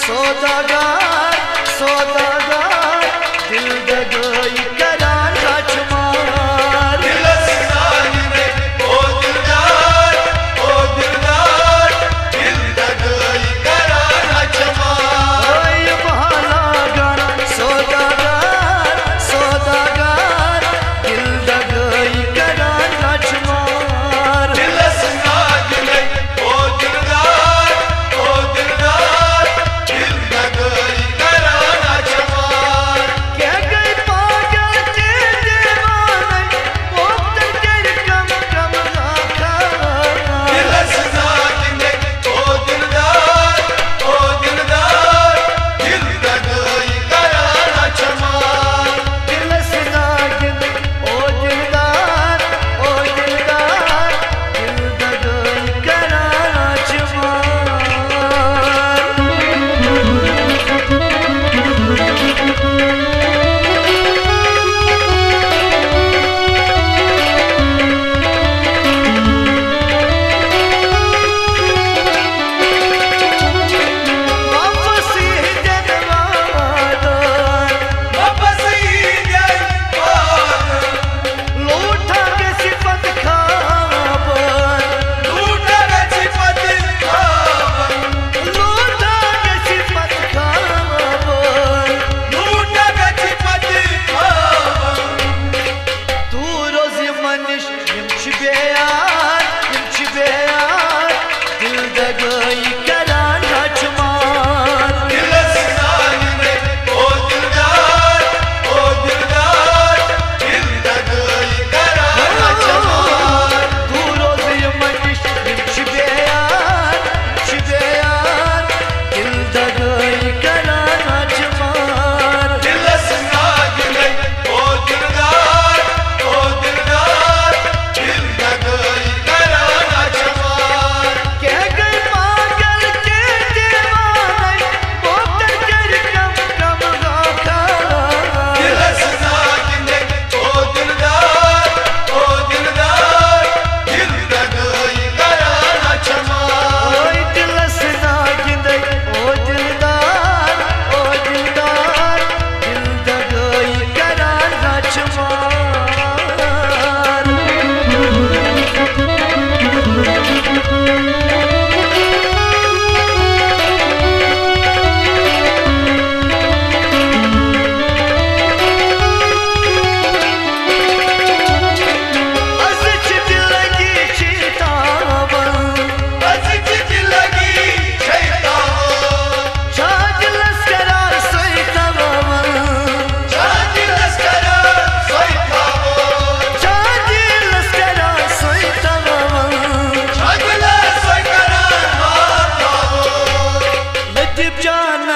सौदागार सौदागार दिल दगाई करान राजमार दिलस नागिने ओ दिलदार दिल दगाई करान राजमार ओय महालागार सौदागार सौदागार दिल दगाई करान राजमार दिलस नागिने ओ दिलदार दिल दगाई करान राजमार क्या गई पागल के दीवाने मोहब्बत कर कम कम राखा दिलस नागिने ओ दिलदार दिल दगाई करान राजमार दिलस नागिन ओ दिलदार दिल दगाई करान राजमार वापस ही जनवादा वापस ईदन लूटा के सिफत खाबर लूटा गचिपत खावन लूटा के सिफत खाबर लूटा गचिपत खावन तू रोज़ मनिश यम बेयार दिल दगाई करान राजमार दिलस नागिने ओ दिलदार दिल दगाई करान राजमार तू रोज़ मनिश यम बेयार दिल दगाई करान राजमार दिलस नागिने ओ दिलदार दिल दगाई करान राजमार क्या गई पागल के दीवाने मोहब्बत कर कम कम राखा दिलस नागिने ओ दिलदार दिल दगाई करान राजमार ओय दिलस नागिन ओ दिलदार दिल दगाई करान राजमार अज़च दिलगी चितावन अज़िज दिलगी शैतान छाज लस्करार सैतवन छाज लस्करा सैतान छाज लस्करार सैतवन छाज लस्करा माताओ लतीफ जान